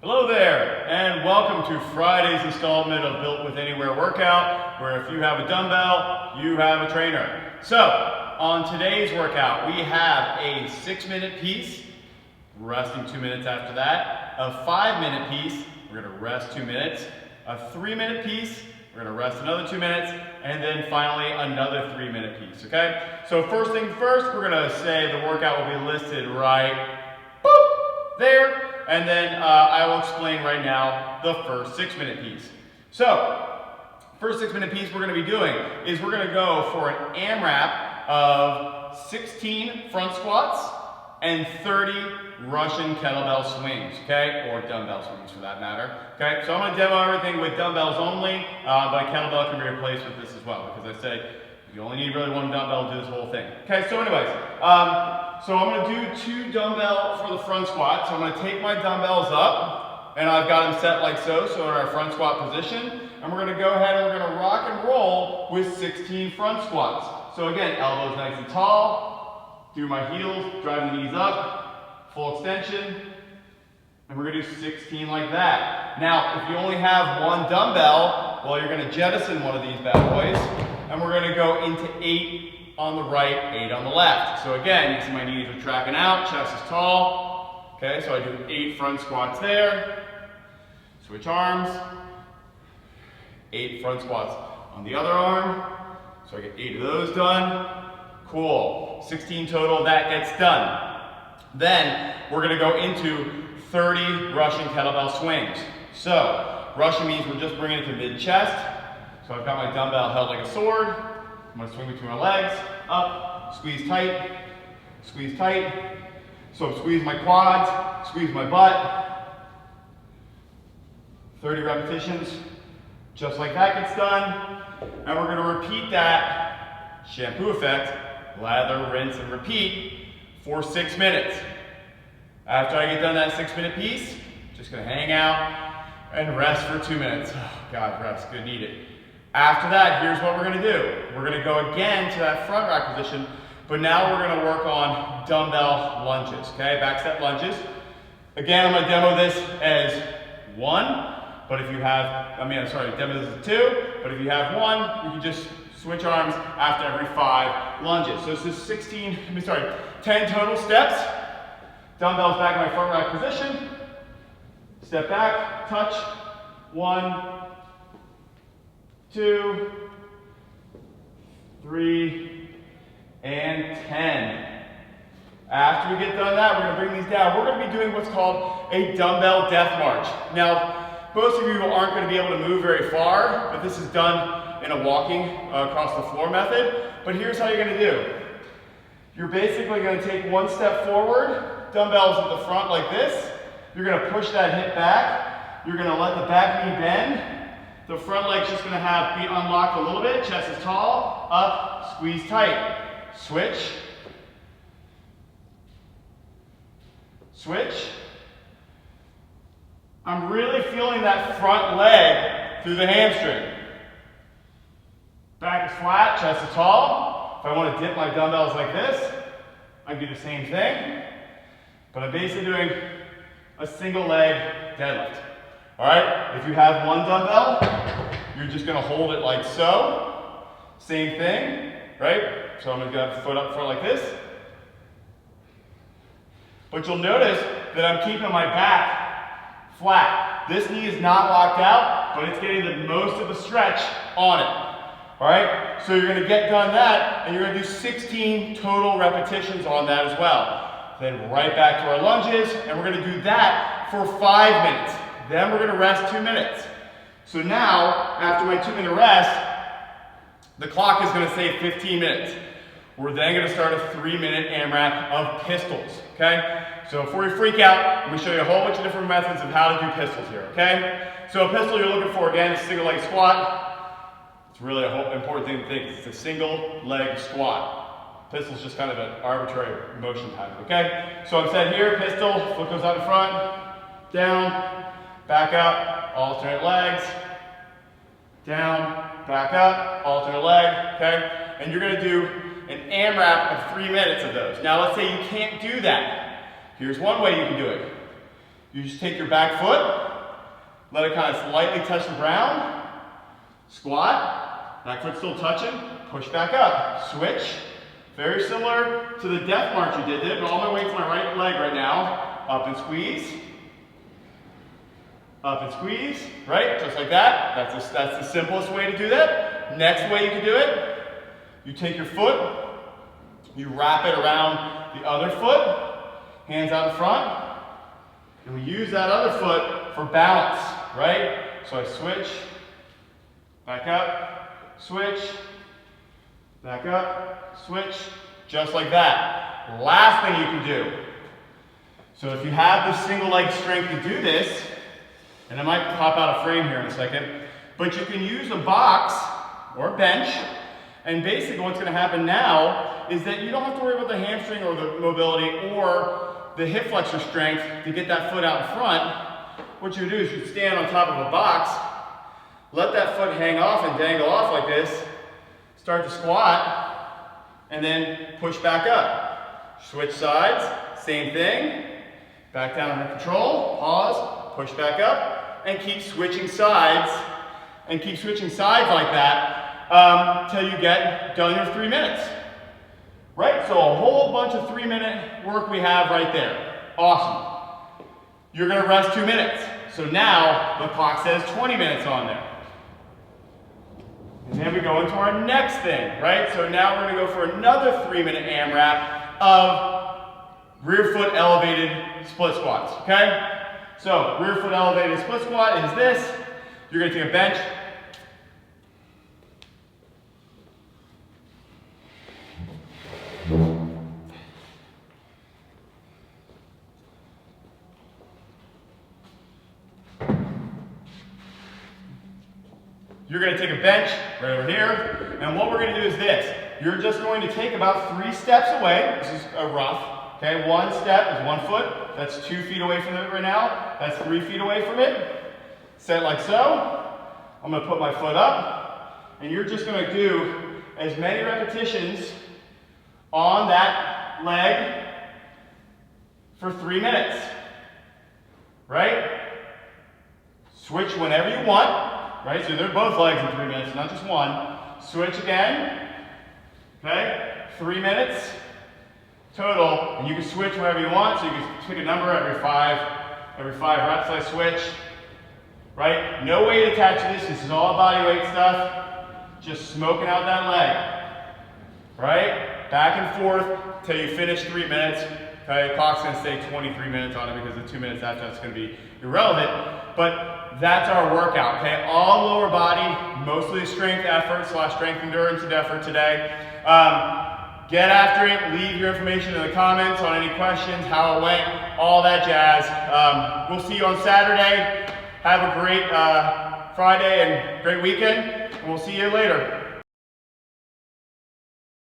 Hello there, and welcome to Friday's installment of Built With Anywhere workout, where if you have a dumbbell, you have a trainer. So, on today's workout, we have a 6-minute piece, resting 2 minutes after that, a 5-minute piece, we're gonna rest 2 minutes, a 3-minute piece, we're gonna rest another 2 minutes, and then finally another 3-minute piece, okay? So first thing first, we're gonna say the workout will be listed right there. And then I will explain right now the first 6-minute piece. So, first 6-minute piece we're going to be doing is we're going to go for an AMRAP of 16 front squats and 30 Russian kettlebell swings, okay? Or dumbbell swings for that matter, okay? So I'm going to demo everything with dumbbells only, but a kettlebell can be replaced with this as well, because I say you only need really one dumbbell to do this whole thing. Okay, so anyways, so I'm going to do 2 dumbbell for the front squat. So I'm going to take my dumbbells up, and I've got them set like so in our front squat position. And we're going to go ahead and we're going to rock and roll with 16 front squats. So again, elbows nice and tall, through my heels, driving the knees up, full extension. And we're going to do 16 like that. Now, if you only have one dumbbell, well, you're going to jettison one of these bad boys. And we're going to go into 8 on the right, 8 on the left. So again, you can see my knees are tracking out, chest is tall. Okay, so I do 8 front squats there. Switch arms. 8 front squats on the other arm. So I get 8 of those done. Cool. 16 total, that gets done. Then we're going to go into 30 Russian kettlebell swings. So Russian means we're just bringing it to mid-chest. So I've got my dumbbell held like a sword. I'm going to swing between my legs, up, squeeze tight, squeeze tight. So squeeze my quads, squeeze my butt. 30 repetitions, just like that gets done. And we're going to repeat that shampoo effect, lather, rinse, and repeat for 6 minutes. After I get done that 6-minute piece, just going to hang out and rest for 2 minutes. Oh, God, rest, good, need it. After that, here's what we're going to do. We're going to go again to that front rack position, but now we're going to work on dumbbell lunges, okay? Back step lunges. Again, I'm going to demo this as 1, but if you have, demo this as 2, but if you have 1, you can just switch arms after every 5 lunges. So this is 10 total steps. Dumbbells back in my front rack position. Step back, touch, 1, 2, 3, and 10. After we get done that, we're going to bring these down. We're going to be doing what's called a dumbbell death march. Now, most of you aren't going to be able to move very far, but this is done in a walking across the floor method. But here's how you're going to do. You're basically going to take 1 step forward, dumbbells at the front like this. You're going to push that hip back. You're going to let the back knee bend. The front leg's just going to be unlocked a little bit. Chest is tall. Up. Squeeze tight. Switch. Switch. I'm really feeling that front leg through the hamstring. Back is flat. Chest is tall. If I want to dip my dumbbells like this, I can do the same thing. But I'm basically doing a single leg deadlift. All right, if you have 1 dumbbell, you're just going to hold it like so. Same thing, right? So I'm going to get the foot up front like this. But you'll notice that I'm keeping my back flat. This knee is not locked out, but it's getting the most of the stretch on it. All right, so you're going to get done that, and you're going to do 16 total repetitions on that as well. Then right back to our lunges, and we're going to do that for 5 minutes. Then we're going to rest 2 minutes. So now, after my 2-minute rest, the clock is going to say 15 minutes. We're then going to start a 3-minute AMRAP of pistols, okay? So before you freak out, I'm going to show you a whole bunch of different methods of how to do pistols here, okay? So a pistol you're looking for, again, is a single leg squat. It's really a important thing to think. It's a single leg squat. Pistol's just kind of an arbitrary motion pattern, okay? So I'm set here, pistol, foot goes out in front, down, back up, alternate legs, down, back up, alternate leg, okay? And you're going to do an AMRAP of 3 minutes of those. Now let's say you can't do that. Here's one way you can do it. You just take your back foot, let it kind of slightly touch the ground, squat, back foot still touching, push back up, switch. Very similar to the death march you did, but all my weight's my right leg right now. Up and squeeze. Up and squeeze, right? Just like that. That's the simplest way to do that. Next way you can do it, you take your foot, you wrap it around the other foot, hands out in front, and we use that other foot for balance, right? So I switch, back up, switch, back up, switch, just like that. Last thing you can do. So if you have the single leg strength to do this, and I might pop out a frame here in a second, but you can use a box or a bench, and basically what's going to happen now is that you don't have to worry about the hamstring or the mobility or the hip flexor strength to get that foot out in front. What you do is you stand on top of a box, let that foot hang off and dangle off like this, start to squat, and then push back up. Switch sides, same thing, back down under control, pause, push back up, and keep switching sides, like that till you get done your 3 minutes. Right? So a whole bunch of 3-minute work we have right there. Awesome. You're going to rest 2 minutes. So now the clock says 20 minutes on there. And then we go into our next thing, right? So now we're going to go for another 3-minute AMRAP of rear foot elevated split squats, okay? So rear foot elevated split squat is this. You're going to take a bench. You're going to take a bench right over here, and what we're going to do is this. You're just going to take about 3 steps away. This is a rough, okay? 1 step is 1 foot. That's 2 feet away from it right now. That's 3 feet away from it. Set like so. I'm going to put my foot up, and you're just going to do as many repetitions on that leg for 3 minutes, right? Switch whenever you want. Right, so they're both legs in 3 minutes, not just one. Switch again, okay? 3 minutes total, and you can switch whenever you want, so you can pick a number every five reps I switch, right? No weight attached to this, this is all body weight stuff, just smoking out that leg, right? Back and forth till you finish 3 minutes, okay? The clock's gonna say 23 minutes on it because the 2 minutes after that's gonna be irrelevant, but that's our workout, okay? All lower body, mostly strength effort / strength endurance effort today. Get after it, leave your information in the comments on any questions, how it went, all that jazz. We'll see you on Saturday. Have a great Friday and great weekend, and we'll see you later.